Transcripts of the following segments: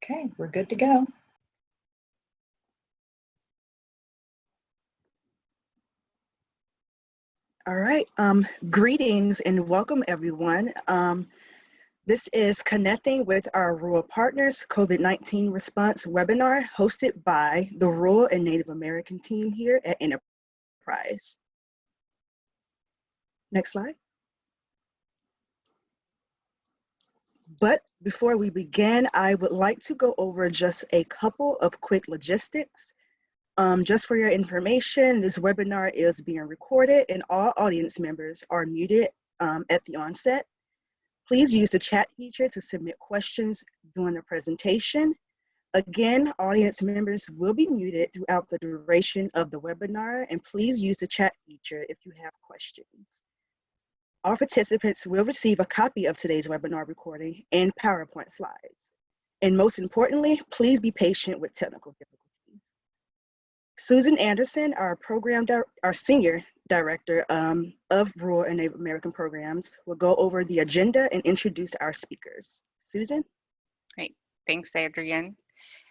Okay, we're good to go. All right, greetings and welcome everyone. This is Connecting with Our Rural Partners COVID-19 Response webinar hosted by the Rural and Native American team here at Enterprise. Next slide. But before we begin, I would like to go over just a couple of quick logistics. Just for your information, this webinar is being recorded and all audience members are muted at the onset. Please use the chat feature to submit questions during the presentation. Again, audience members will be muted throughout the duration of the webinar, and please use the chat feature if you have questions. All participants will receive a copy of today's webinar recording and PowerPoint slides. And most importantly, please be patient with technical difficulties. Susan Anderson, our Senior Director of Rural and Native American Programs, will go over the agenda and introduce our speakers. Susan? Great, thanks Adrienne.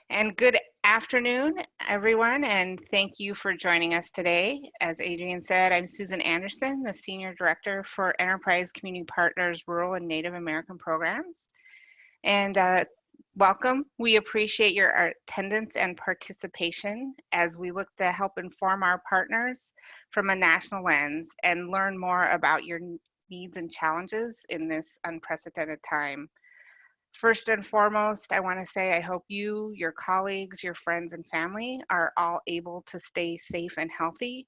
And good afternoon, everyone, and thank you for joining us today. As Adrienne said, I'm Susan Anderson, the Senior Director for Enterprise Community Partners Rural and Native American Programs. And welcome. We appreciate your attendance and participation as we look to help inform our partners from a national lens and learn more about your needs and challenges in this unprecedented time. First and foremost, I want to say I hope you, your colleagues, your friends and family are all able to stay safe and healthy,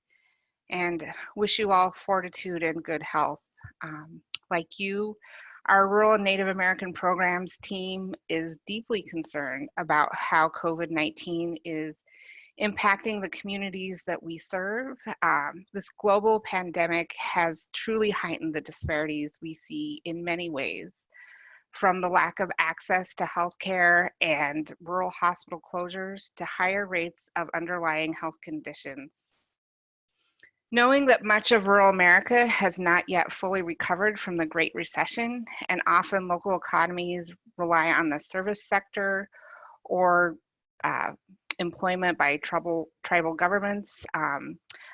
and wish you all fortitude and good health. Like you, our Rural and Native American Programs team is deeply concerned about how COVID-19 is impacting the communities that we serve. This global pandemic has truly heightened the disparities we see in many ways, from the lack of access to healthcare and rural hospital closures to higher rates of underlying health conditions. Knowing that much of rural America has not yet fully recovered from the Great Recession, and often local economies rely on the service sector or employment by tribal governments,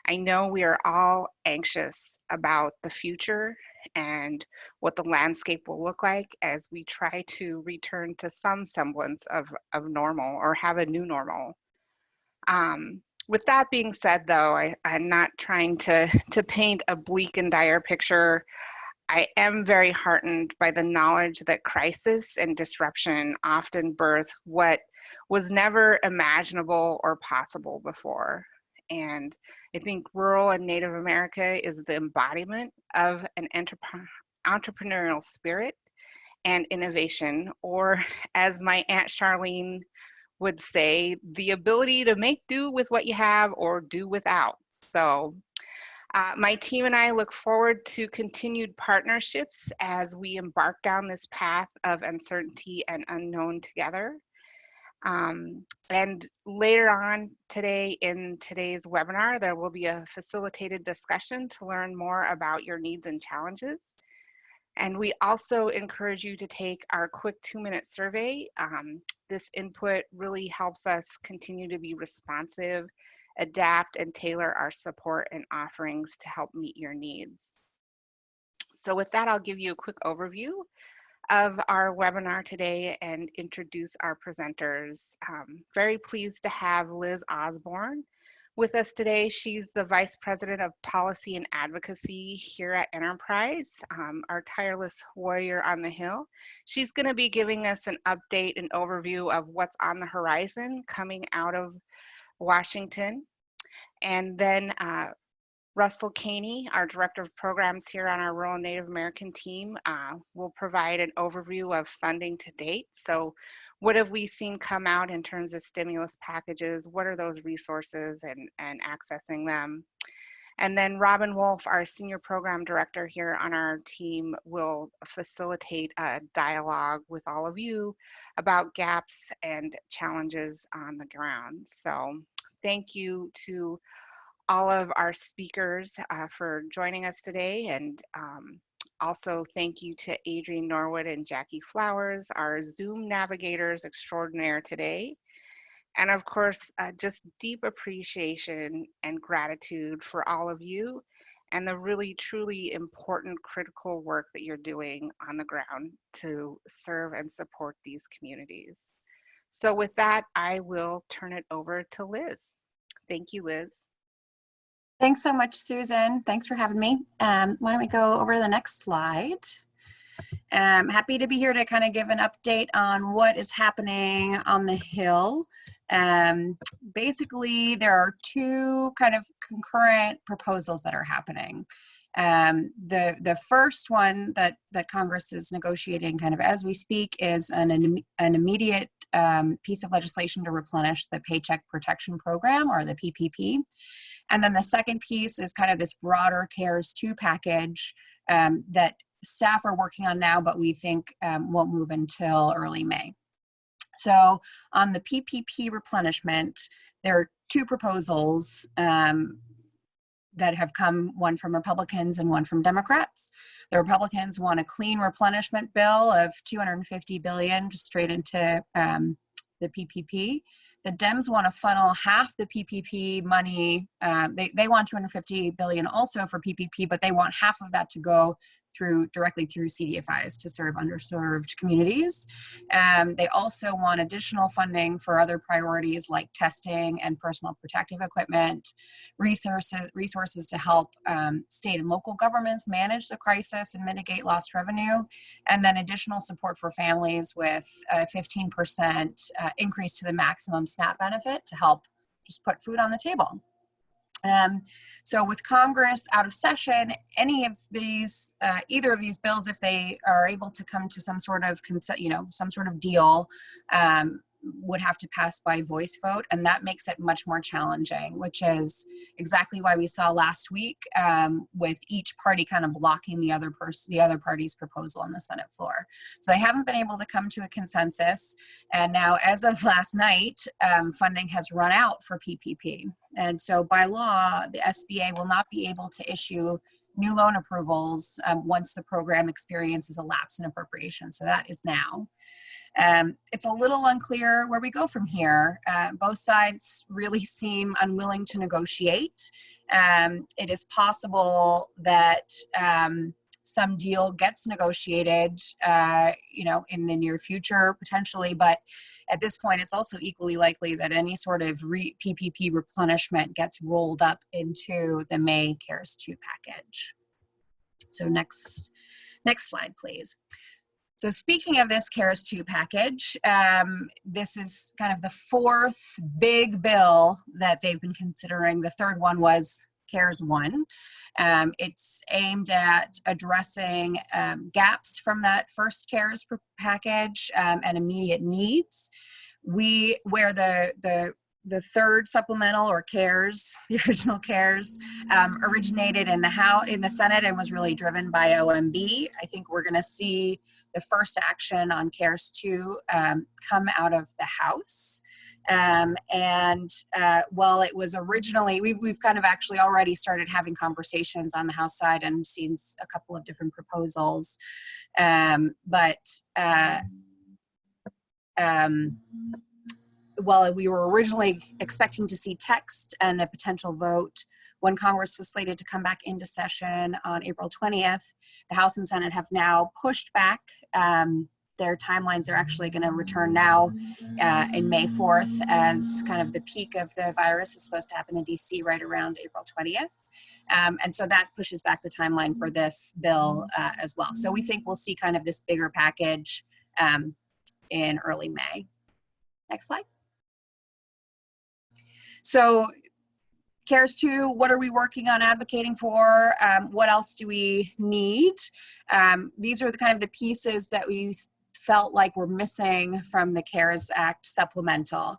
I know we are all anxious about the future and what the landscape will look like as we try to return to some semblance of normal or have a new normal. With that being said, though, I'm not trying to paint a bleak and dire picture. I am very heartened by the knowledge that crisis and disruption often birth what was never imaginable or possible before. And I think rural and Native America is the embodiment of an entrepreneurial spirit and innovation, or as my Aunt Charlene would say, the ability to make do with what you have or do without. So my team and I look forward to continued partnerships as we embark down this path of uncertainty and unknown together. And later on today in today's webinar, there will be a facilitated discussion to learn more about your needs and challenges. And we also encourage you to take our quick 2-minute survey. This input really helps us continue to be responsive, adapt, and tailor our support and offerings to help meet your needs. So with that, I'll give you a quick overview of our webinar today and introduce our presenters. Very pleased to have Liz Osborne with us today. She's the Vice President of Policy and Advocacy here at Enterprise, our tireless warrior on the Hill. She's going to be giving us an update and overview of what's on the horizon coming out of Washington. And then Russell Caney, our Director of Programs here on our Rural and Native American team, will provide an overview of funding to date. So what have we seen come out in terms of stimulus packages? What are those resources and accessing them? And then Robin Wolf, our Senior Program Director here on our team, will facilitate a dialogue with all of you about gaps and challenges on the ground. So thank you to all of our speakers for joining us today, and Also, thank you to Adrienne Norwood and Jackie Flowers, our Zoom navigators extraordinaire today. And of course, just deep appreciation and gratitude for all of you and the really, truly important critical work that you're doing on the ground to serve and support these communities. So with that, I will turn it over to Liz. Thank you, Liz. Thanks so much, Susan. Thanks for having me. Why don't we go over to the next slide? Happy to be here to kind of give an update on what is happening on the Hill. Basically, there are two kind of concurrent proposals that are happening. The first one that Congress is negotiating kind of as we speak is an immediate piece of legislation to replenish the Paycheck Protection Program, or the PPP. And then the second piece is kind of this broader CARES 2 package that staff are working on now, but we think won't move until early May. So on the PPP replenishment, there are two proposals that have come, one from Republicans and one from Democrats. The Republicans want a clean replenishment bill of $250 billion just straight into the PPP. The Dems want to funnel half the PPP money. They want $250 billion also for PPP, but they want half of that to go directly through CDFIs to serve underserved communities. They also want additional funding for other priorities like testing and personal protective equipment, resources to help state and local governments manage the crisis and mitigate lost revenue, and then additional support for families with a 15% increase to the maximum SNAP benefit to help just put food on the table. So with Congress out of session, any of these, either of these bills, if they are able to come to some sort of, some sort of deal, would have to pass by voice vote, and that makes it much more challenging, which is exactly why we saw last week with each party kind of blocking the other party's proposal on the Senate floor. So they haven't been able to come to a consensus, and now as of last night, funding has run out for PPP. And so by law, the SBA will not be able to issue new loan approvals once the program experiences a lapse in appropriation. So that is now. It's a little unclear where we go from here. Both sides really seem unwilling to negotiate. It is possible that some deal gets negotiated, in the near future potentially, but at this point, it's also equally likely that any sort of PPP replenishment gets rolled up into the May CARES 2 package. So next slide, please. So speaking of this CARES 2 package, this is kind of the fourth big bill that they've been considering. The third one was CARES 1. It's aimed at addressing gaps from that first CARES package and immediate needs. Where the third supplemental, or CARES, the original CARES, originated in the Senate and was really driven by OMB. I think we're going to see the first action on CARES 2 come out of the House. While it was originally, we've kind of actually already started having conversations on the House side and seen a couple of different proposals, while we were originally expecting to see text and a potential vote when Congress was slated to come back into session on April 20th, the House and Senate have now pushed back their timelines. Are actually going to return now in May 4th, as kind of the peak of the virus is supposed to happen in DC right around April 20th. And so that pushes back the timeline for this bill as well. So we think we'll see kind of this bigger package in early May. Next slide. So CARES 2, what are we working on advocating for? What else do we need? These are the kind of the pieces that we felt like were missing from the CARES Act supplemental.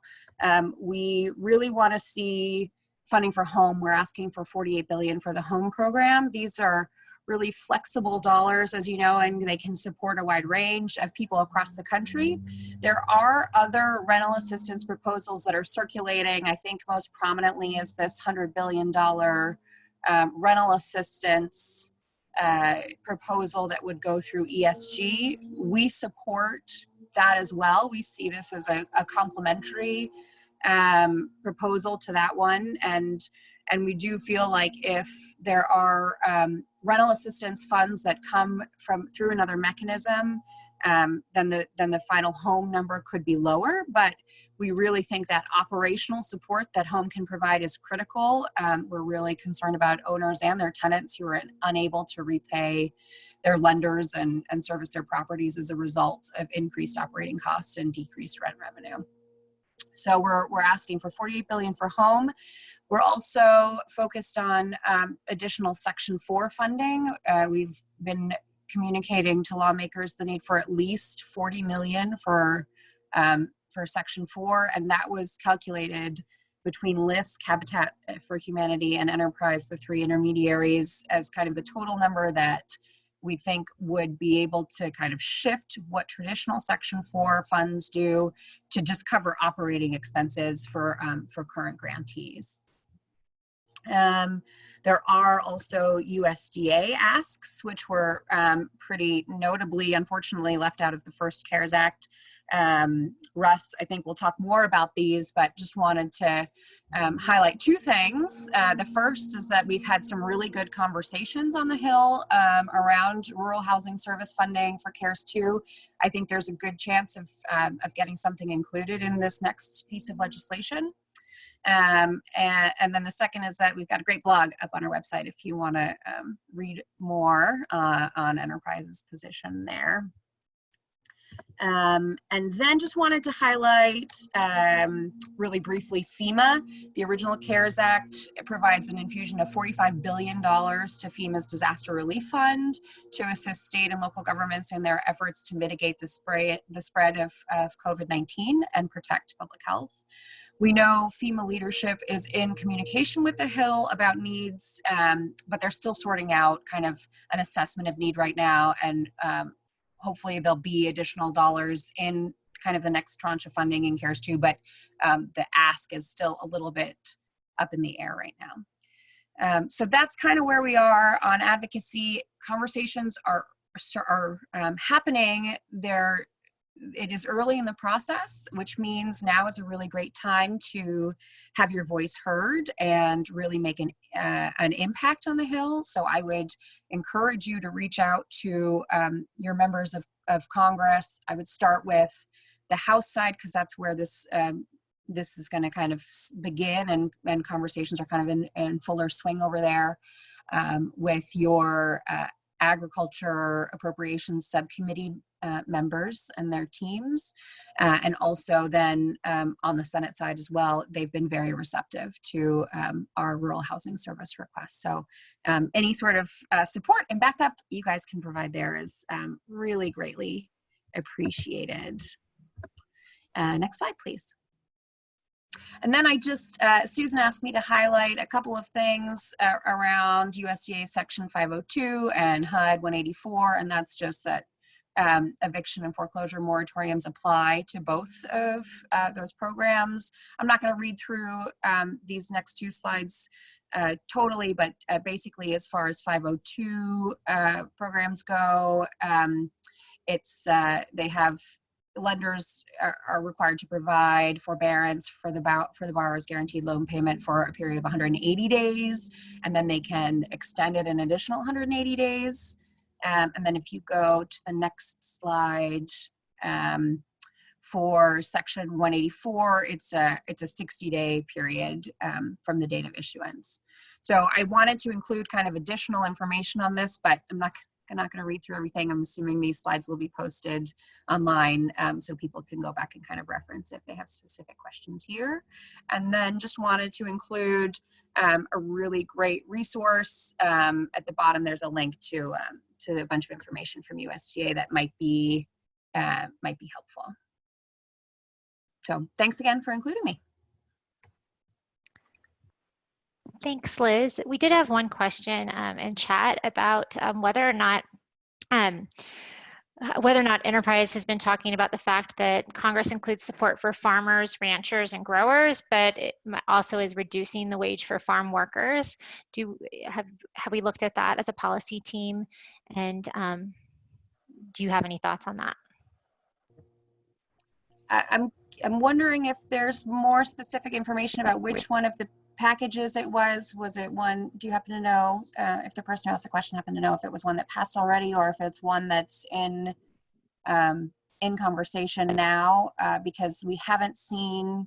We really want to see funding for home. We're asking for $48 billion for the home program. These are really flexible dollars, as you know, and they can support a wide range of people across the country. There are other rental assistance proposals that are circulating. I think most prominently is this $100 billion rental assistance proposal that would go through ESG. We support that as well. We see this as a complementary proposal to that one, and we do feel like if there are rental assistance funds that come through another mechanism, then the final home number could be lower. But we really think that operational support that home can provide is critical. We're really concerned about owners and their tenants who are unable to repay their lenders and service their properties as a result of increased operating costs and decreased rent revenue. So we're asking for $48 billion for home. We're also focused on additional Section 4 funding. We've been communicating to lawmakers the need for at least $40 million for Section 4, and that was calculated between LISC, Habitat for Humanity, and Enterprise, the three intermediaries, as kind of the total number that we think would be able to kind of shift what traditional Section 4 funds do to just cover operating expenses for current grantees. There are also USDA asks, which were pretty notably, unfortunately, left out of the first CARES Act. Russ, I think we'll talk more about these, but just wanted to highlight two things. The first is that we've had some really good conversations on the Hill around rural housing service funding for CARES 2. I think there's a good chance of getting something included in this next piece of legislation. And then the second is that we've got a great blog up on our website if you want to read more on Enterprise's position there. And then just wanted to highlight really briefly FEMA. The original CARES Act provides an infusion of $45 billion to FEMA's Disaster Relief Fund to assist state and local governments in their efforts to mitigate the spread of COVID-19 and protect public health. We know FEMA leadership is in communication with the Hill about needs, but they're still sorting out kind of an assessment of need right now, and hopefully there'll be additional dollars in kind of the next tranche of funding in CARES 2, but the ask is still a little bit up in the air right now. So that's kind of where we are on advocacy. Conversations are happening. It is early in the process, which means now is a really great time to have your voice heard and really make an impact on the Hill. So I would encourage you to reach out to your members of Congress. I would start with the House side, because that's where this is going to kind of begin, and conversations are kind of in fuller swing over there with your Agriculture Appropriations Subcommittee members and their teams, and also then on the Senate side as well, they've been very receptive to our rural housing service requests. So any sort of support and backup you guys can provide there is really greatly appreciated. Next slide, please. And then I just, Susan asked me to highlight a couple of things around USDA Section 502 and HUD 184, and that's just that eviction and foreclosure moratoriums apply to both of those programs. I'm not going to read through these next two slides totally, but basically as far as 502 programs go, they have lenders are required to provide forbearance for the borrower's guaranteed loan payment for a period of 180 days, and then they can extend it an additional 180 days. And then if you go to the next slide, for Section 184, it's a 60-day period from the date of issuance. So I wanted to include kind of additional information on this, but I'm not going to read through everything. I'm assuming these slides will be posted online so people can go back and kind of reference if they have specific questions here. And then just wanted to include a really great resource. At the bottom, there's a link to a bunch of information from USDA that might be helpful. So thanks again for including me. Thanks, Liz. We did have one question in chat about whether or not whether or not Enterprise has been talking about the fact that Congress includes support for farmers, ranchers, and growers, but it also is reducing the wage for farm workers. Have we looked at that as a policy team? And do you have any thoughts on that? I'm wondering if there's more specific information about which one of the packages it was. Was it one, do you happen to know, if the person who asked the question happened to know if it was one that passed already or if it's one that's in conversation now, because we haven't seen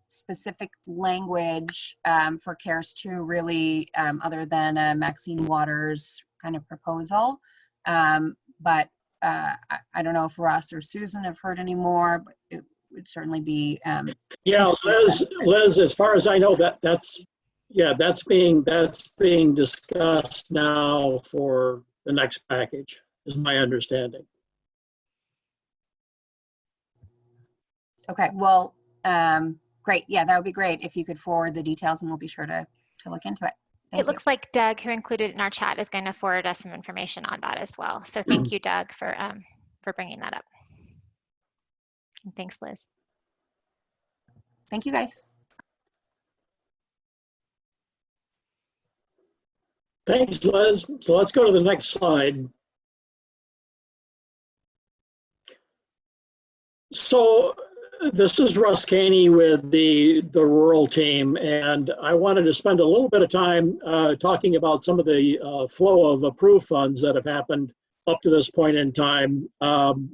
specific language for CARES 2 really, other than Maxine Waters' kind of proposal. But I don't know if Ross or Susan have heard any more, but it would certainly be yeah, Liz, as far as I know, that's being discussed now for the next package, is my understanding. Okay, well, great. Yeah, that would be great if you could forward the details, and we'll be sure to look into it. Thank it looks like Doug, who included it in our chat, is going to forward us some information on that as well. So thank you, Doug, for bringing that up. And thanks, Liz. Thank you, guys. Thanks, Liz. So let's go to the next slide. So this is Russ Caney with the rural team, and I wanted to spend a little bit of time talking about some of the flow of approved funds that have happened up to this point in time.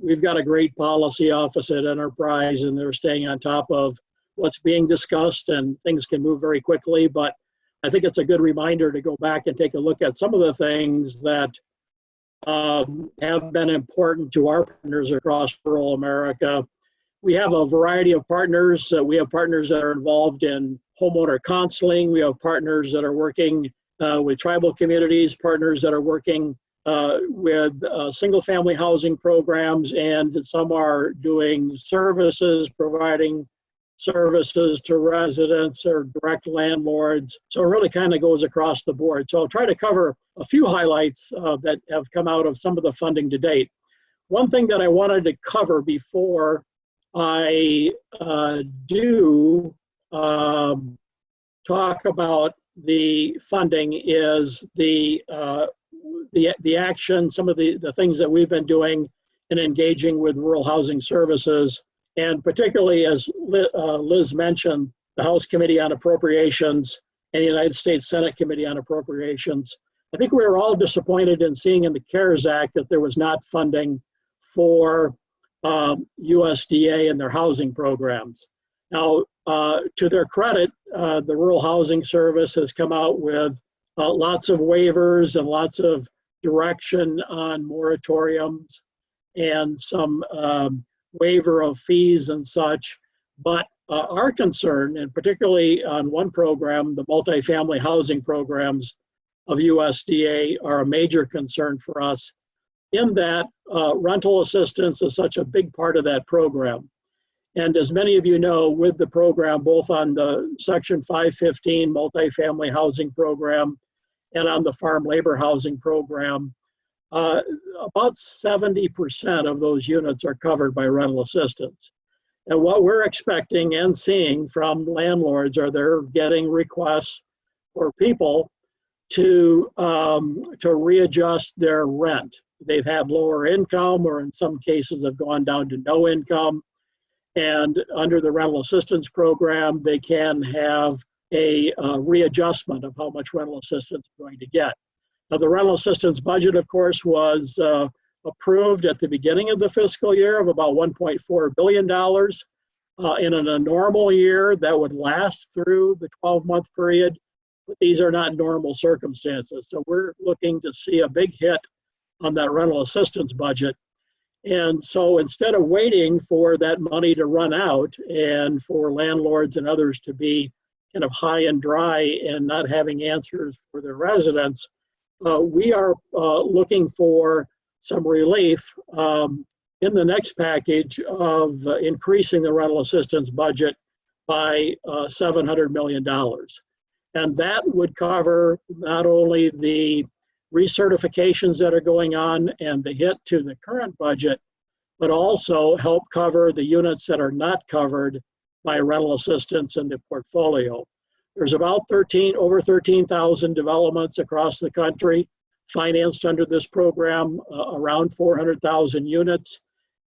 We've got a great policy office at Enterprise, and they're staying on top of what's being discussed, and things can move very quickly, but I think it's a good reminder to go back and take a look at some of the things that have been important to our partners across rural America. We have a variety of partners. We have partners that are involved in homeowner counseling. We have partners that are working with tribal communities, partners that are working with single-family housing programs, and some are doing services, providing services to residents or direct landlords. So it really kind of goes across the board. So I'll try to cover a few highlights that have come out of some of the funding to date. One thing that I wanted to cover before I do talk about the funding is the action, some of the things that we've been doing in engaging with rural housing services, and particularly, as Liz mentioned, the House Committee on Appropriations and the United States Senate Committee on Appropriations. I think we were all disappointed in seeing in the CARES Act that there was not funding for USDA and their housing programs. Now, to their credit, the Rural Housing Service has come out with lots of waivers and lots of direction on moratoriums and some waiver of fees and such. But our concern, and particularly on one program, the multifamily housing programs of USDA, are a major concern for us, in that rental assistance is such a big part of that program. And as many of you know, with the program, both on the Section 515 multifamily housing program and on the farm labor housing program, about 70% of those units are covered by rental assistance. And what we're expecting and seeing from landlords are they're getting requests for people to readjust their rent. They've had lower income, or in some cases have gone down to no income. And under the rental assistance program, they can have a readjustment of how much rental assistance they're going to get. Now, the rental assistance budget, of course, was approved at the beginning of the fiscal year of about $1.4 billion. In a normal year, that would last through the 12-month period, but these are not normal circumstances. So we're looking to see a big hit on that rental assistance budget. And so instead of waiting for that money to run out and for landlords and others to be kind of high and dry and not having answers for their residents, we are looking for some relief in the next package of increasing the rental assistance budget by $700 million. And that would cover not only the recertifications that are going on and the hit to the current budget, but also help cover the units that are not covered by rental assistance in the portfolio. There's about over 13,000 developments across the country financed under this program, around 400,000 units,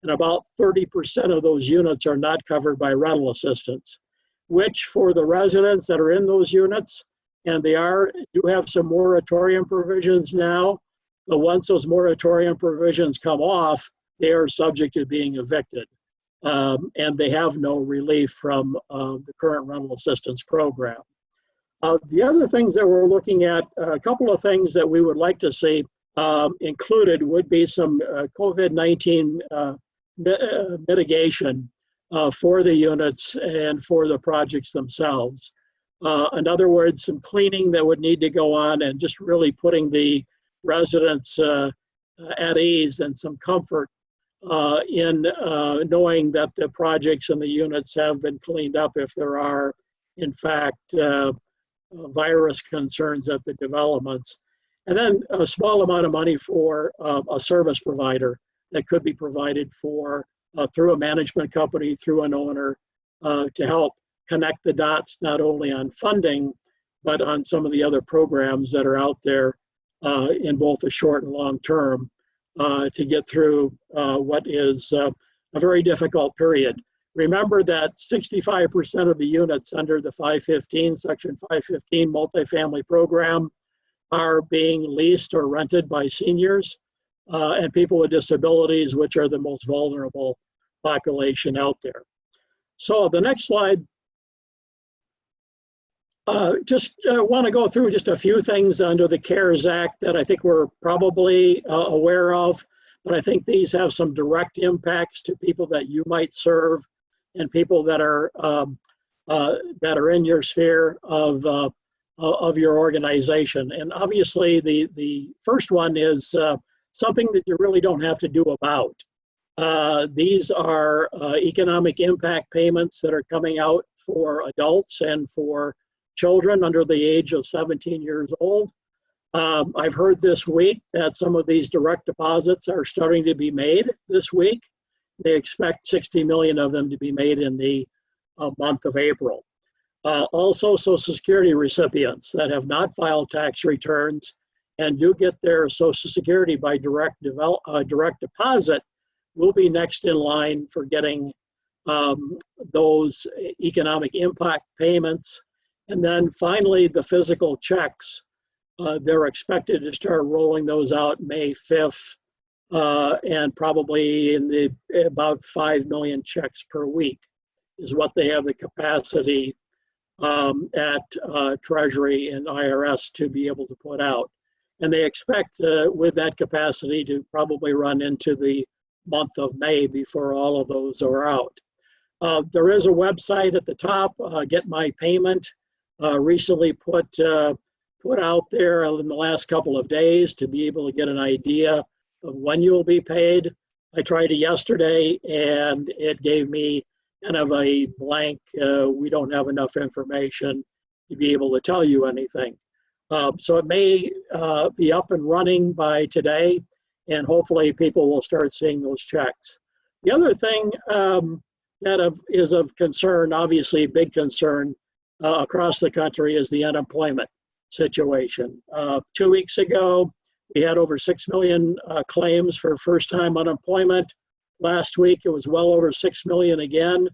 and about 30% of those units are not covered by rental assistance, which for the residents that are in those units, and they do have some moratorium provisions now, but once those moratorium provisions come off, they are subject to being evicted, and they have no relief from the current rental assistance program. The other things that we're looking at, a couple of things that we would like to see included would be some COVID-19 mitigation for the units and for the projects themselves. In other words, some cleaning that would need to go on and just really putting the residents at ease and some comfort in knowing that the projects and the units have been cleaned up if there are, in fact, virus concerns at the developments. And then a small amount of money for a service provider that could be provided for through a management company, through an owner, to help connect the dots not only on funding, but on some of the other programs that are out there in both the short and long term to get through what is a very difficult period. Remember that 65% of the units under the 515, Section 515 multifamily program are being leased or rented by seniors and people with disabilities, which are the most vulnerable population out there. So the next slide, just want to go through just a few things under the CARES Act that I think we're probably aware of, but I think these have some direct impacts to people that you might serve and people that are in your sphere of your organization. And obviously the first one is something that you really don't have to do about. These are economic impact payments that are coming out for adults and for children under the age of 17 years old. I've heard this week that some of these direct deposits are starting to be made this week. They expect 60 million of them to be made in the month of April. Also, Social Security recipients that have not filed tax returns and do get their Social Security by direct deposit will be next in line for getting those economic impact payments. And then finally, the physical checks. They're expected to start rolling those out May 5th. And probably in about 5 million checks per week is what they have the capacity at Treasury and IRS to be able to put out. And they expect with that capacity to probably run into the month of May before all of those are out. There is a website at the top, Get My Payment, recently put out there in the last couple of days to be able to get an idea of when you'll be paid. I tried it yesterday and it gave me kind of a blank, we don't have enough information to be able to tell you anything. So it may be up and running by today, and hopefully people will start seeing those checks. The other thing that is of concern, obviously big concern across the country, is the unemployment situation. 2 weeks ago, we had over 6 million claims for first-time unemployment. Last week, it was well over 6 million again.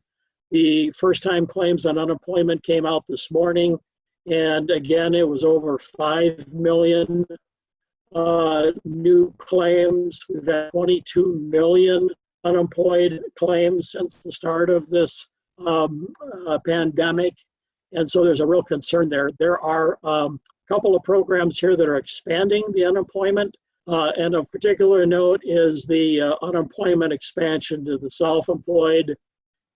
The first-time claims on unemployment came out this morning, and again, it was over 5 million new claims. We've had 22 million unemployed claims since the start of this pandemic, and so there's a real concern there. There are couple of programs here that are expanding the unemployment, and of particular note is the unemployment expansion to the self-employed,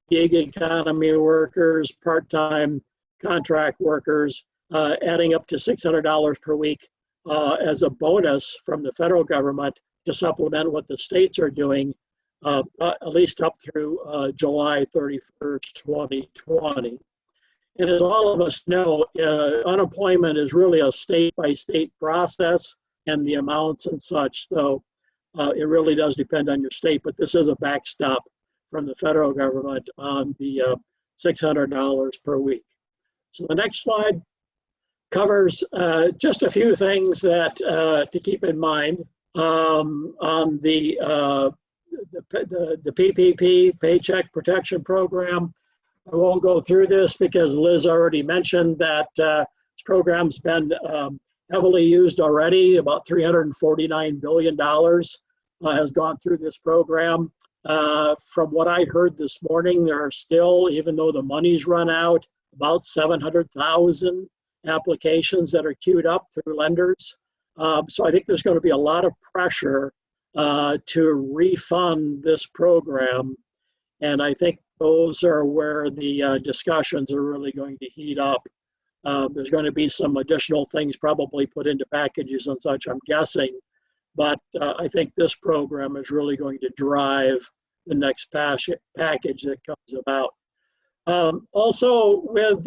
gig economy workers, part-time contract workers, adding up to $600 per week as a bonus from the federal government to supplement what the states are doing, at least up through July 31st, 2020. And as all of us know, unemployment is really a state-by-state process. and the amounts and such. So it really does depend on your state, but this is a backstop from the federal government on the $600 per week. So the next slide covers just a few things that to keep in mind on the PPP Paycheck Protection Program. I won't go through this because Liz already mentioned that this program's been heavily used already. About $349 billion has gone through this program. From what I heard this morning, there are still, even though the money's run out, about 700,000 applications that are queued up through lenders. So I think there's going to be a lot of pressure to refund this program. And I think those are where the discussions are really going to heat up. There's going to be some additional things probably put into packages and such, I'm guessing. But I think this program is really going to drive the next package that comes about. Also, with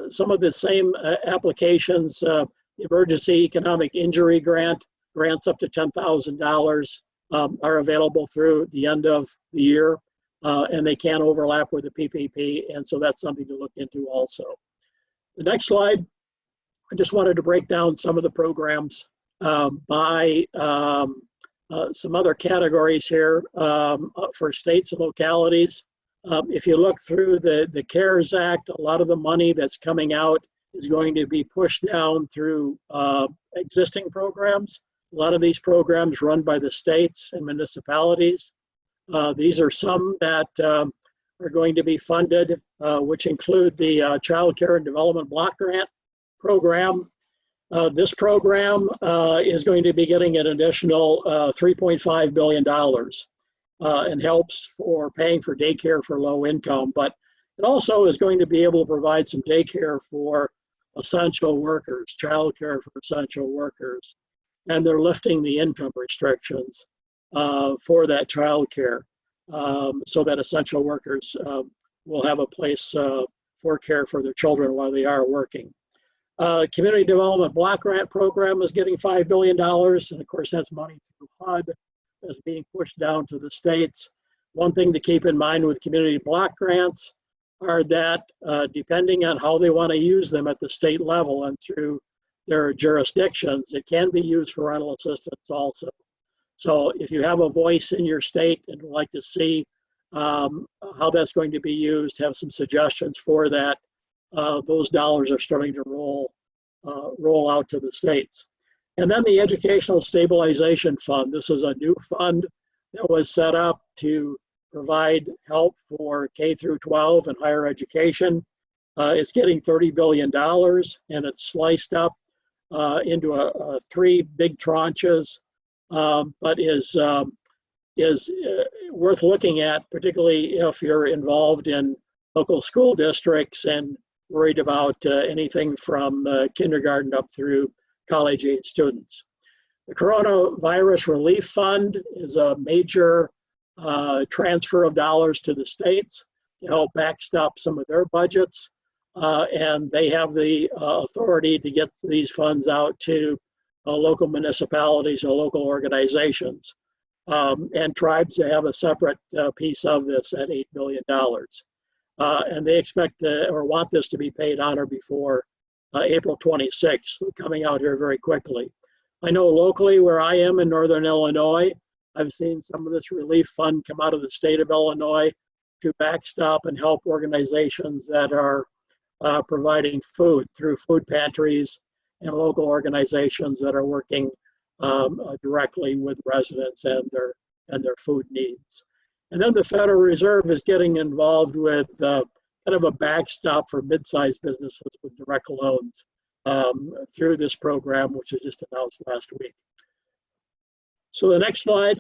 some of the same applications, the Emergency Economic Injury grants up to $10,000 are available through the end of the year, and they can overlap with the PPP, and so that's something to look into also. The next slide, I just wanted to break down some of the programs by some other categories here for states and localities. If you look through the CARES Act, a lot of the money that's coming out is going to be pushed down through existing programs. A lot of these programs run by the states and municipalities. These are some that are going to be funded, which include the Child Care and Development Block Grant Program. This program is going to be getting an additional $3.5 billion. And helps for paying for daycare for low income, but it also is going to be able to provide some daycare for essential workers, childcare for essential workers, and they're lifting the income restrictions for that childcare so that essential workers will have a place for care for their children while they are working. Community Development Block Grant Program is getting $5 billion, and of course that's money through HUD. Is being pushed down to the states. One thing to keep in mind with community block grants are that depending on how they want to use them at the state level and through their jurisdictions, it can be used for rental assistance also. So if you have a voice in your state and would like to see how that's going to be used, have some suggestions for that, those dollars are starting to roll out to the states. And then the Educational Stabilization Fund. This is a new fund that was set up to provide help for K through 12 and higher education. It's getting $30 billion, and it's sliced up into three big tranches, but is worth looking at, particularly if you're involved in local school districts and worried about anything from kindergarten up through college-age students. The Coronavirus Relief Fund is a major transfer of dollars to the states to help backstop some of their budgets, and they have the authority to get these funds out to local municipalities or local organizations. And tribes have a separate piece of this at $8 billion. And they expect or want this to be paid on or before April 26th, coming out here very quickly. I know locally where I am in Northern Illinois, I've seen some of this relief fund come out of the state of Illinois to backstop and help organizations that are providing food through food pantries and local organizations that are working directly with residents and their food needs. And then the Federal Reserve is getting involved with kind of a backstop for mid-sized businesses with direct loans through this program, which was just announced last week. So the next slide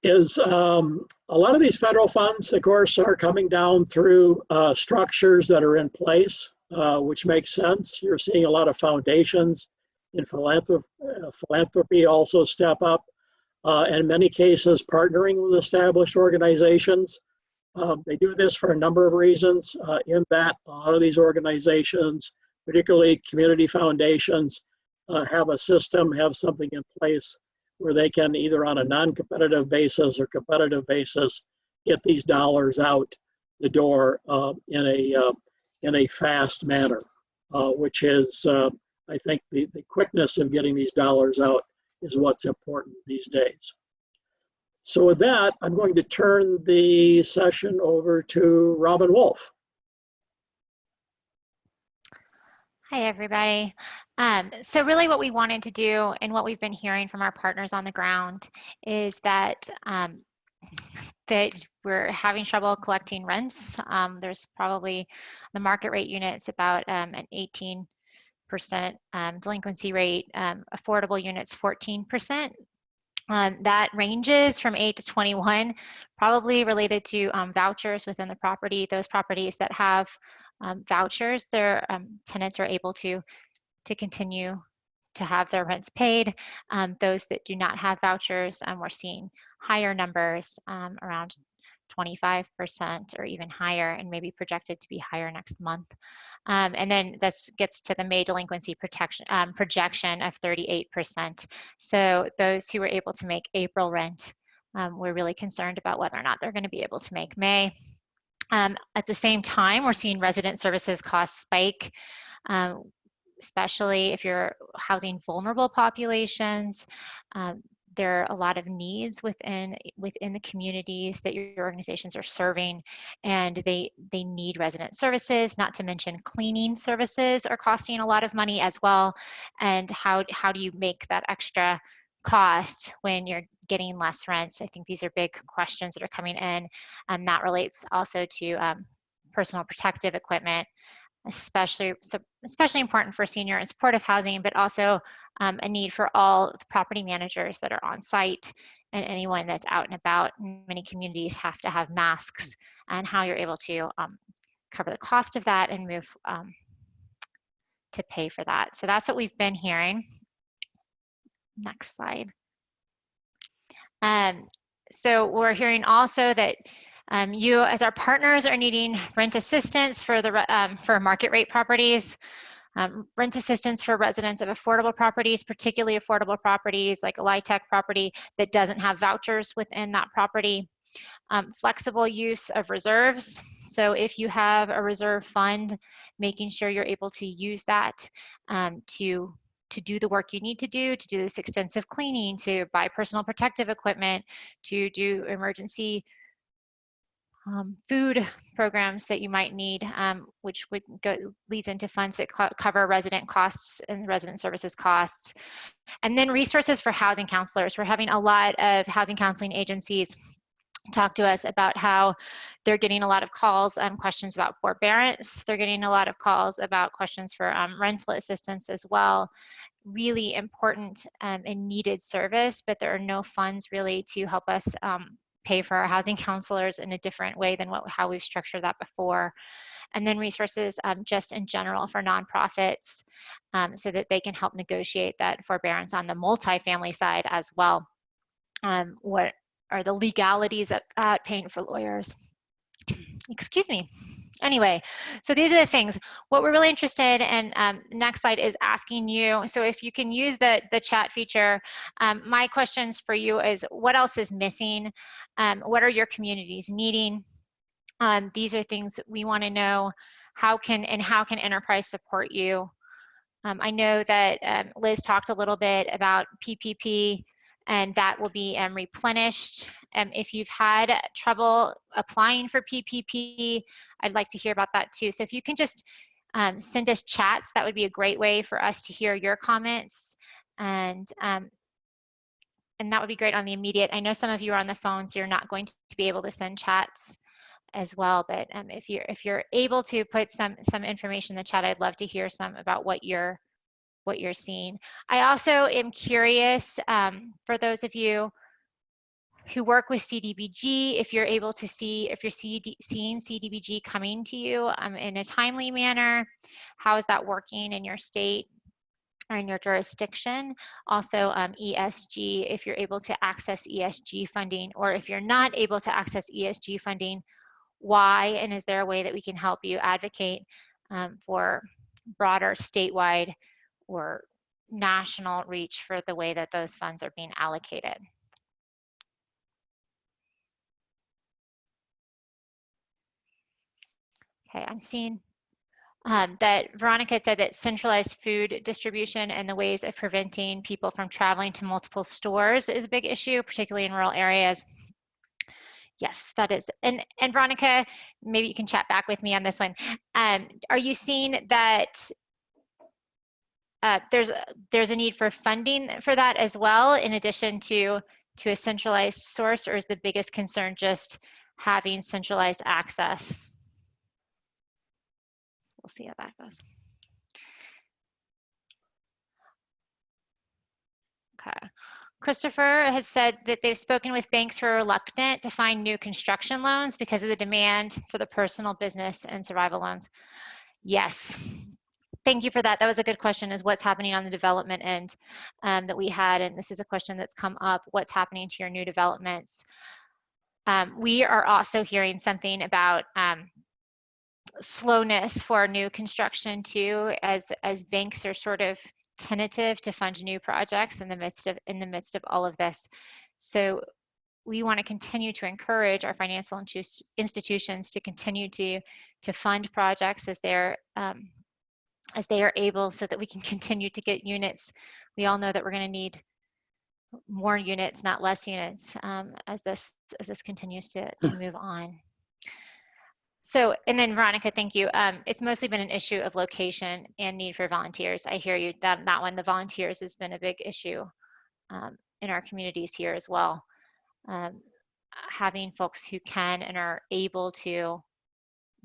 is a lot of these federal funds, of course, are coming down through structures that are in place, which makes sense. You're seeing a lot of foundations in philanthropy also step up, and in many cases partnering with established organizations. They do this for a number of reasons, in that a lot of these organizations, particularly community foundations, have a system, have something in place where they can either on a non-competitive basis or competitive basis get these dollars out the door in a fast manner, which is, I think, the quickness of getting these dollars out is what's important these days. So with that, I'm going to turn the session over to Robin Wolf. Hi, everybody. So really what we wanted to do and what we've been hearing from our partners on the ground is that that we're having trouble collecting rents. There's probably the market rate units about an 18% delinquency rate, affordable units 14%. That ranges from 8 to 21, probably related to vouchers within the property. Those properties that have vouchers, their tenants are able to continue to have their rents paid. Those that do not have vouchers, we're seeing higher numbers, around 25% or even higher, and maybe projected to be higher next month. And then this gets to the May delinquency projection of 38%. So those who were able to make April rent, we're really concerned about whether or not they're going to be able to make May. At the same time, we're seeing resident services costs spike, especially if you're housing vulnerable populations. There are a lot of needs within the communities that your organizations are serving, and they need resident services, not to mention cleaning services are costing a lot of money as well. And how do you make that extra cost when you're getting less rents? I think these are big questions that are coming in, and that relates also to personal protective equipment, especially important for senior and supportive housing, but also a need for all the property managers that are on site and anyone that's out and about. Many communities have to have masks, and how you're able to cover the cost of that and move to pay for that. So that's what we've been hearing. Next slide. So we're hearing also that you, as our partners, are needing rent assistance for for market rate properties, rent assistance for residents of affordable properties, particularly affordable properties like a LIHTC property that doesn't have vouchers within that property. Flexible use of reserves. So if you have a reserve fund, making sure you're able to use that to do the work you need to do this extensive cleaning, to buy personal protective equipment, to do emergency food programs that you might need, which leads into funds that cover resident costs and resident services costs. And then resources for housing counselors. We're having a lot of housing counseling agencies talk to us about how they're getting a lot of calls, questions about forbearance. They're getting a lot of calls about questions for rental assistance as well. Really important and needed service, but there are no funds really to help us pay for our housing counselors in a different way than how we've structured that before. And then resources just in general for nonprofits, so that they can help negotiate that forbearance on the multifamily side as well. What are the legalities of paying for lawyers? Excuse me. Anyway, so these are the things. What we're really interested in, next slide, is asking you, so if you can use the chat feature, my questions for you is, what else is missing? What are your communities needing? These are things that we want to know. How can enterprise support you? I know that Liz talked a little bit about PPP, and that will be replenished. If you've had trouble applying for PPP, I'd like to hear about that too. So if you can just send us chats, that would be a great way for us to hear your comments. And that would be great on the immediate. I know some of you are on the phone, so you're not going to be able to send chats as well. But if you're able to put some information in the chat, I'd love to hear some about what you're seeing. I also am curious, for those of you who work with CDBG, if you're able to see, if you're seeing CDBG coming to you in a timely manner, how is that working in your state or in your jurisdiction? Also ESG, if you're able to access ESG funding, or if you're not able to access ESG funding, why, and is there a way that we can help you advocate for broader statewide or national reach for the way that those funds are being allocated. Okay, I'm seeing that Veronica said that centralized food distribution and the ways of preventing people from traveling to multiple stores is a big issue, particularly in rural areas. Yes, that is. And Veronica, maybe you can chat back with me on this one. Are you seeing that there's a need for funding for that as well, in addition to a centralized source, or is the biggest concern just having centralized access? We'll see how that goes. Okay. Christopher has said that they've spoken with banks who are reluctant to find new construction loans because of the demand for the personal, business, and survival loans. Yes. Thank you for that. That was a good question, is what's happening on the development end that we had. And this is a question that's come up. What's happening to your new developments? We are also hearing something about slowness for new construction too, as banks are sort of tentative to fund new projects in the midst of all of this. So we want to continue to encourage our financial institutions to continue to fund projects as they are able, so that we can continue to get units. We all know that we're going to need more units, not less units, as this continues to move on. So, and then Veronica, thank you. It's mostly been an issue of location and need for volunteers. I hear you, that one, the volunteers has been a big issue in our communities here as well. Having folks who can and are able to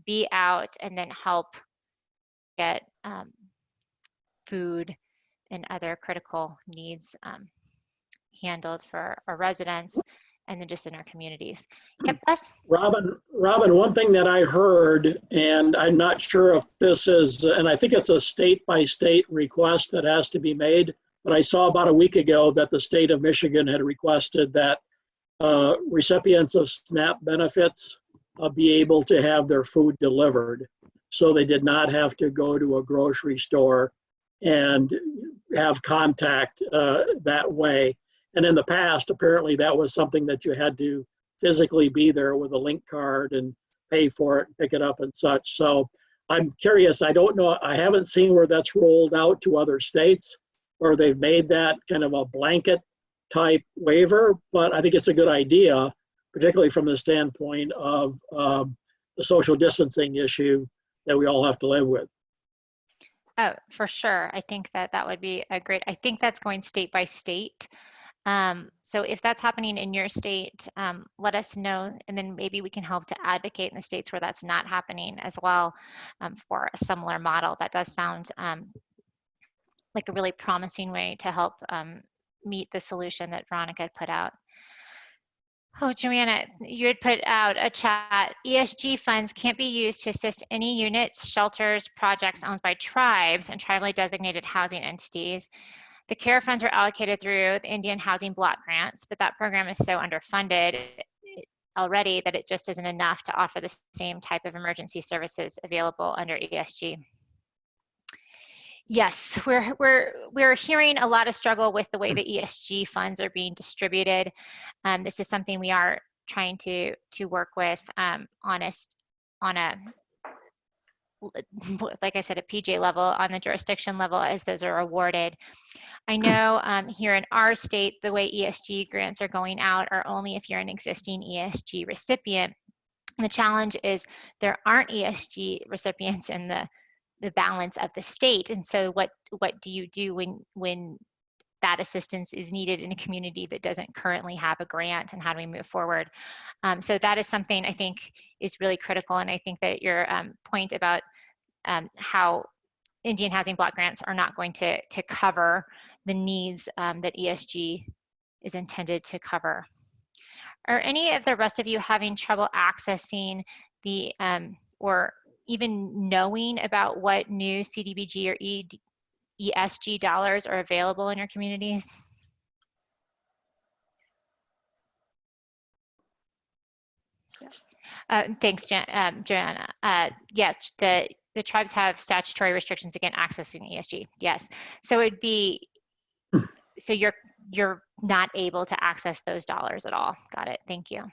be out and then help get food and other critical needs handled for our residents, and then just in our communities. Yep, Les? Robin, one thing that I heard, and I'm not sure if this is, and I think it's a state-by-state request that has to be made, but I saw about a week ago that the state of Michigan had requested that recipients of SNAP benefits be able to have their food delivered, so they did not have to go to a grocery store and have contact that way. And in the past, apparently that was something that you had to physically be there with a link card and pay for it, pick it up and such. So I'm curious, I don't know, I haven't seen where that's rolled out to other states or they've made that kind of a blanket type waiver, but I think it's a good idea, particularly from the standpoint of the social distancing issue that we all have to live with. Oh, for sure. I think that would be a great, I think that's going state by state. So if that's happening in your state, let us know, and then maybe we can help to advocate in the states where that's not happening as well, for a similar model. That does sound like a really promising way to help meet the solution that Veronica had put out. Oh, Joanna, you had put out a chat. ESG funds can't be used to assist any units, shelters, projects owned by tribes and tribally designated housing entities. The CARE funds are allocated through the Indian Housing Block Grants, but that program is so underfunded already that it just isn't enough to offer the same type of emergency services available under ESG. Yes, we're hearing a lot of struggle with the way the ESG funds are being distributed. This is something we are trying to work with on a, like I said, a PJ level, on the jurisdiction level as those are awarded. I know here in our state, the way ESG grants are going out are only if you're an existing ESG recipient. And the challenge is there aren't ESG recipients in the balance of the state. And so what do you do when that assistance is needed in a community that doesn't currently have a grant, and how do we move forward? So that is something I think is really critical. And I think that your point about how Indian Housing Block Grants are not going to cover the needs that ESG is intended to cover. Are any of the rest of you having trouble accessing the or even knowing about what new CDBG or ESG dollars are available in your communities? Thanks, Joanna. Yes, the the tribes have statutory restrictions against accessing ESG. Yes. So it'd be, so you're not able to access those dollars at all. Got it. Thank you.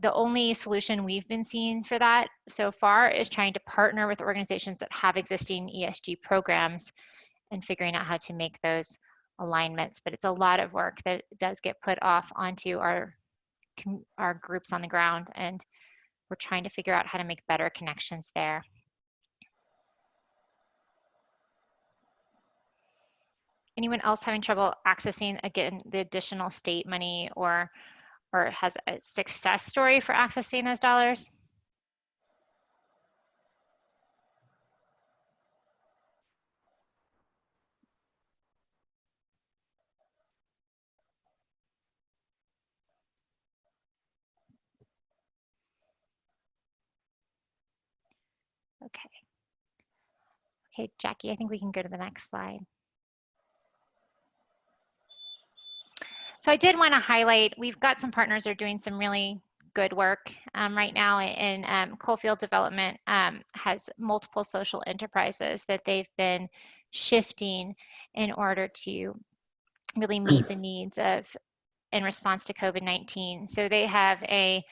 The only solution we've been seeing for that so far is trying to partner with organizations that have existing ESG programs and figuring out how to make those alignments. But it's a lot of work that does get put off onto our groups on the ground, and we're trying to figure out how to make better connections there. Anyone else having trouble accessing, again, the additional state money, or has a success story for accessing those dollars? Okay. Okay, Jackie, I think we can go to the next slide. So I did want to highlight, we've got some partners that are doing some really good work right now in Coalfields Development has multiple social enterprises that they've been shifting in order to really meet the needs of in response to COVID-19. So they have a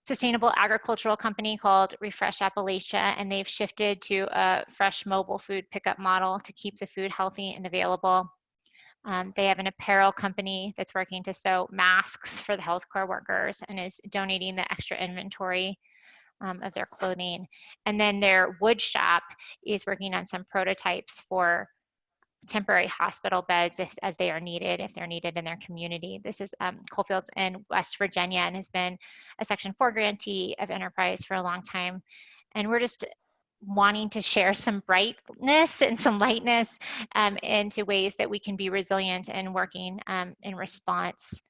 sustainable agricultural company called Refresh Appalachia, and they've shifted to a fresh mobile food pickup model to keep the food healthy and available. They have an apparel company that's working to sew masks for the healthcare workers and is donating the extra inventory of their clothing. And then their wood shop is working on some prototypes for temporary hospital beds as they are needed, if they're needed in their community. This is Coalfields in West Virginia and has been a Section 4 grantee of Enterprise for a long time. And we're just wanting to share some brightness and some lightness into ways that we can be resilient and working in response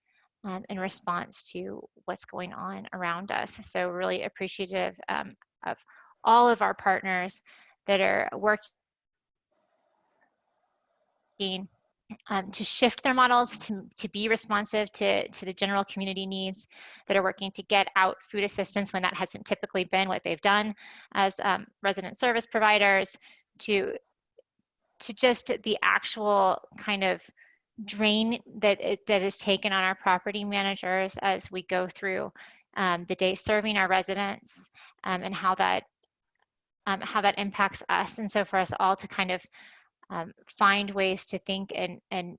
to what's going on around us. So really appreciative of all of our partners that are working to shift their models to be responsive to the general community needs, that are working to get out food assistance when that hasn't typically been what they've done as resident service providers, to just the actual kind of drain that is taken on our property managers as we go through the day serving our residents, and how that impacts us. And so for us all to kind of find ways to think and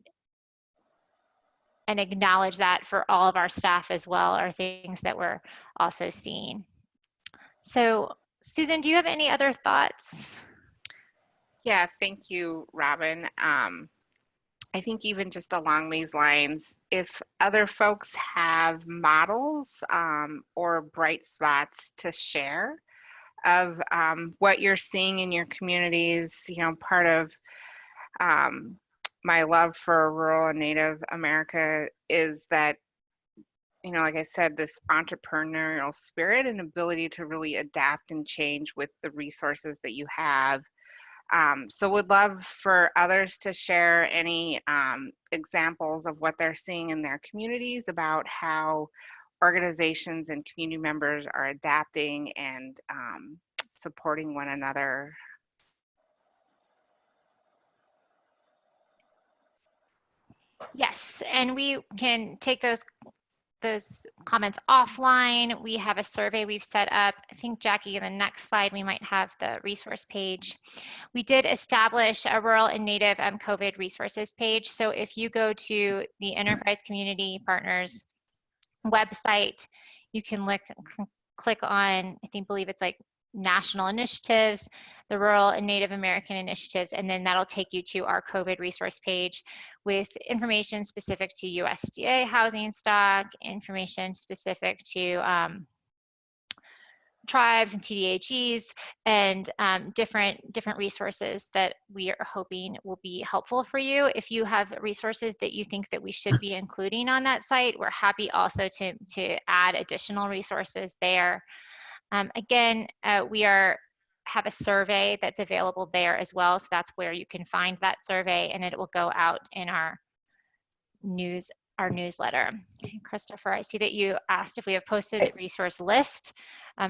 acknowledge that for all of our staff as well are things that we're also seeing. So Susan, do you have any other thoughts? Yeah, thank you, Robin. I think even just along these lines, if other folks have models or bright spots to share of what you're seeing in your communities, you know, part of my love for rural and Native America is that, you know, like I said, this entrepreneurial spirit and ability to really adapt and change with the resources that you have. So would love for others to share any examples of what they're seeing in their communities about how organizations and community members are adapting and supporting one another. Yes, and we can take those comments offline. We have a survey we've set up. I think, Jackie, in the next slide, we might have the resource page. We did establish a rural and Native COVID resources page. So if you go to the Enterprise Community Partners website, you can click on, believe it's like national initiatives, the rural and Native American initiatives, and then that'll take you to our COVID resource page with information specific to USDA housing stock, information specific to tribes and TDHEs, and different resources that we are hoping will be helpful for you. If you have resources that you think that we should be including on that site, we're happy also to add additional resources there. Again, we have a survey that's available there as well, so that's where you can find that survey, and it will go out in our newsletter. Christopher, I see that you asked if we have posted a resource list.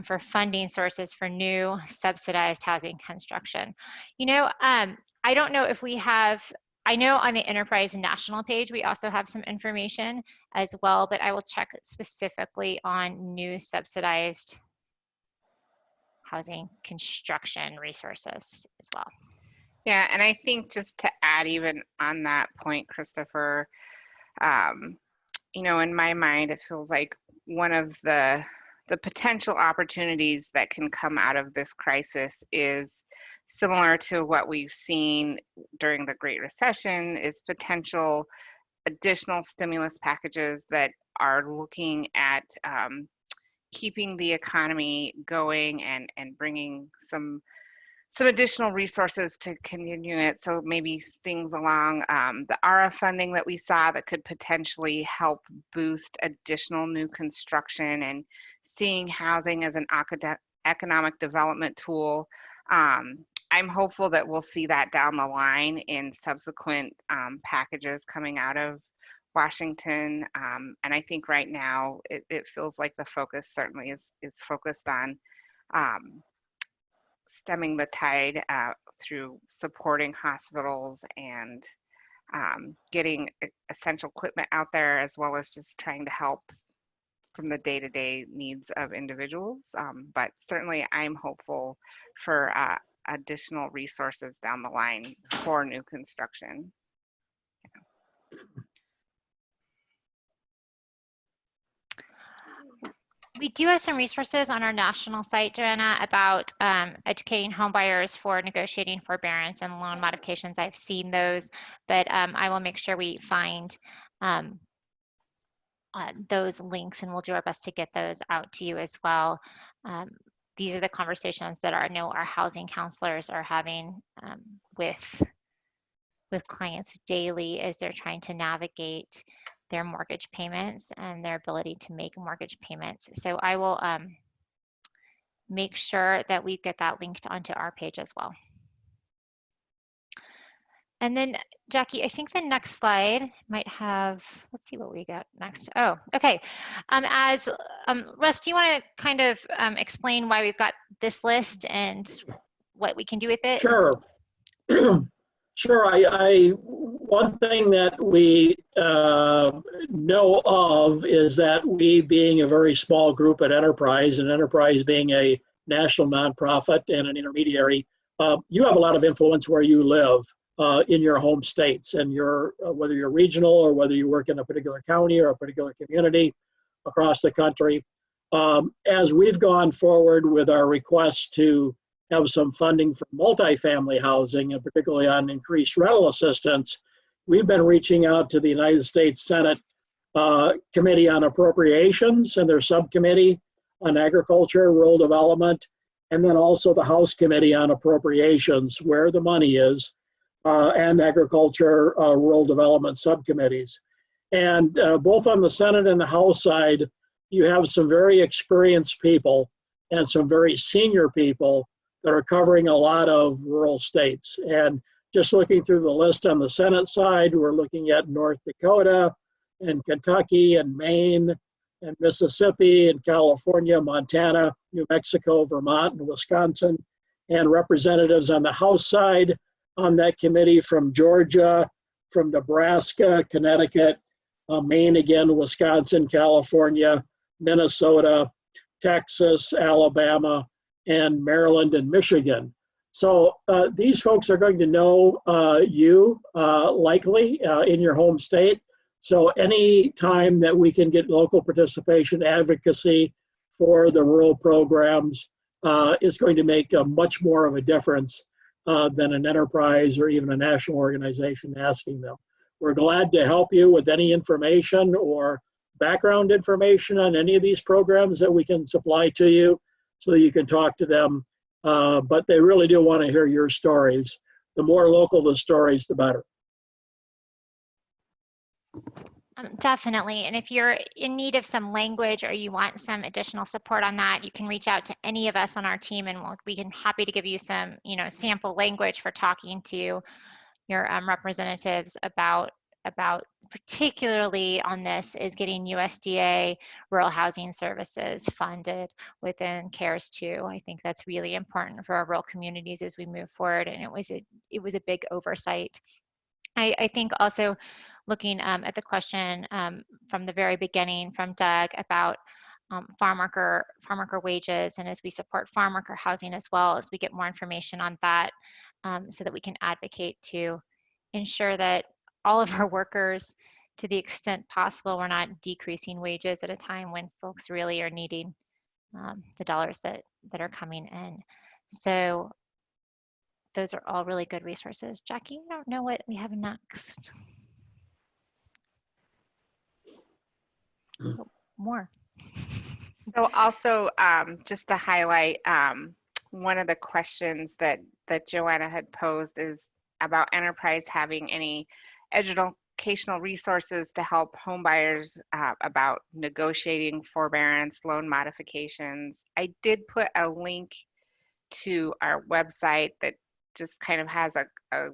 for funding sources for new subsidized housing construction. You know, I don't know if we have, I know on the Enterprise National page, we also have some information as well, but I will check specifically on new subsidized housing construction resources as well. Yeah, and I think just to add even on that point, Christopher, you know, in my mind, it feels like one of the potential opportunities that can come out of this crisis is similar to what we've seen during the Great Recession, is potential additional stimulus packages that are looking at keeping the economy going and bringing some additional resources to continue it. So maybe things along the ARA funding that we saw that could potentially help boost additional new construction, and seeing housing as an economic development tool. I'm hopeful that we'll see that down the line in subsequent packages coming out of Washington. And I think right now it feels like the focus certainly is focused on stemming the tide through supporting hospitals and getting essential equipment out there, as well as just trying to help from the day-to-day needs of individuals. But certainly I'm hopeful for additional resources down the line for new construction. We do have some resources on our national site, Joanna, about educating homebuyers for negotiating forbearance and loan modifications. I've seen those, but I will make sure we find those links, and we'll do our best to get those out to you as well. These are the conversations that I know our housing counselors are having with clients daily as they're trying to navigate their mortgage payments and their ability to make mortgage payments. So I will make sure that we get that linked onto our page as well. And then Jackie, I think the next slide might have, let's see what we got next. Oh, okay. Russ, do you want to kind of explain why we've got this list and what we can do with it? Sure. Sure. One thing that we know of is that we, being a very small group at Enterprise, and Enterprise being a national nonprofit and an intermediary, you have a lot of influence where you live in your home states, and whether you're regional or whether you work in a particular county or a particular community across the country. As we've gone forward with our request to have some funding for multifamily housing, and particularly on increased rental assistance, we've been reaching out to the United States Senate Committee on Appropriations and their subcommittee on Agriculture, Rural Development, and then also the House Committee on Appropriations, where the money is, and Agriculture, Rural Development subcommittees. And both on the Senate and the House side, you have some very experienced people and some very senior people that are covering a lot of rural states. And just looking through the list on the Senate side, we're looking at North Dakota and Kentucky and Maine and Mississippi and California, Montana, New Mexico, Vermont, and Wisconsin, and representatives on the House side on that committee from Georgia, from Nebraska, Connecticut, Maine again, Wisconsin, California, Minnesota, Texas, Alabama, and Maryland and Michigan. So these folks are going to know you likely in your home state. So any time that we can get local participation, advocacy for the rural programs is going to make much more of a difference than an enterprise or even a national organization asking them. We're glad to help you with any information or background information on any of these programs that we can supply to you so that you can talk to them. But they really do want to hear your stories. The more local the stories, the better. Definitely. And if you're in need of some language or you want some additional support on that, you can reach out to any of us on our team, and we can happy to give you some, sample language for talking to your representatives about about, particularly on this, is getting USDA rural housing services funded within CARES 2. I think that's really important for our rural communities as we move forward, and it was a big oversight. I think also looking at the question from the very beginning from Doug about farm worker wages, and as we support farm worker housing as well, as we get more information on that, so that we can advocate to ensure that all of our workers, to the extent possible, we're not decreasing wages at a time when folks really are needing the dollars that are coming in. So those are all really good resources. Jackie, I don't know what we have next. Oh, more. So also, just to highlight, one of the questions that Joanna had posed is about enterprise having any educational resources to help homebuyers about negotiating forbearance, loan modifications. I did put a link to our website that just kind of has a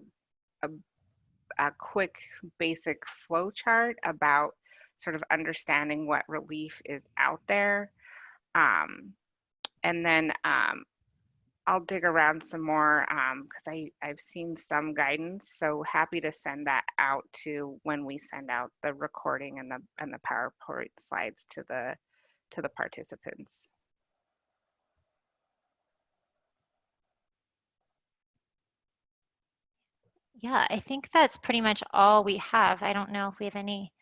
quick basic flow chart about sort of understanding what relief is out there. And then I'll dig around some more because I've seen some guidance, so happy to send that out to when we send out the recording and the PowerPoint slides to the participants. Yeah, I think that's pretty much all we have. I don't know if we have any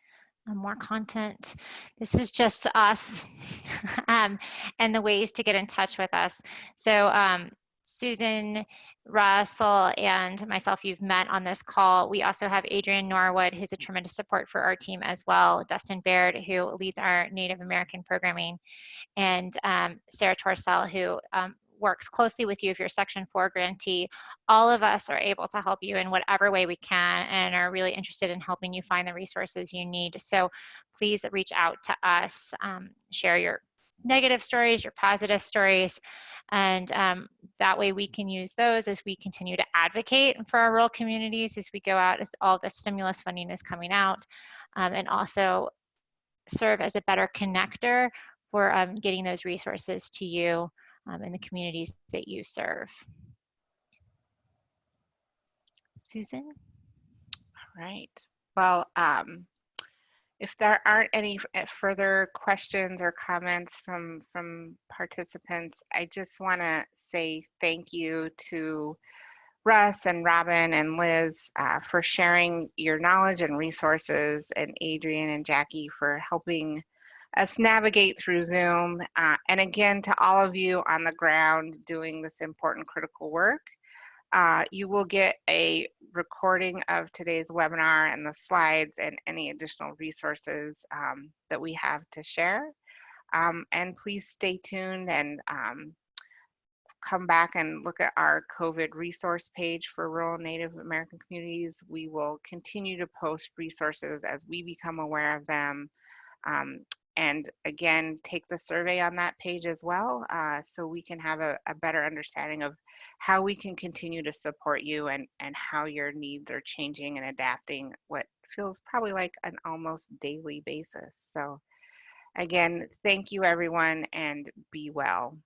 more content. This is just us and the ways to get in touch with us. So Susan, Russell, and myself, you've met on this call. We also have Adrian Norwood, who's a tremendous support for our team as well, Dustin Baird, who leads our Native American programming, and Sarah Torcell, who works closely with you if you're Section 4 grantee. All of us are able to help you in whatever way we can and are really interested in helping you find the resources you need. So please reach out to us, share your negative stories, your positive stories, and that way we can use those as we continue to advocate for our rural communities as we go out, as all the stimulus funding is coming out, and also serve as a better connector for getting those resources to you in the communities that you serve. Susan? All right. Well, if there aren't any further questions or comments from participants, I just want to say thank you to Russ and Robin and Liz for sharing your knowledge and resources, and Adrian and Jackie for helping us navigate through Zoom. And again, to all of you on the ground doing this important critical work, you will get a recording of today's webinar and the slides and any additional resources that we have to share. And please stay tuned and come back and look at our COVID resource page for rural Native American communities. We will continue to post resources as we become aware of them. And again, take the survey on that page as well, so we can have a better understanding of how we can continue to support you and how your needs are changing and adapting what feels probably like an almost daily basis. So again, thank you everyone, and be well.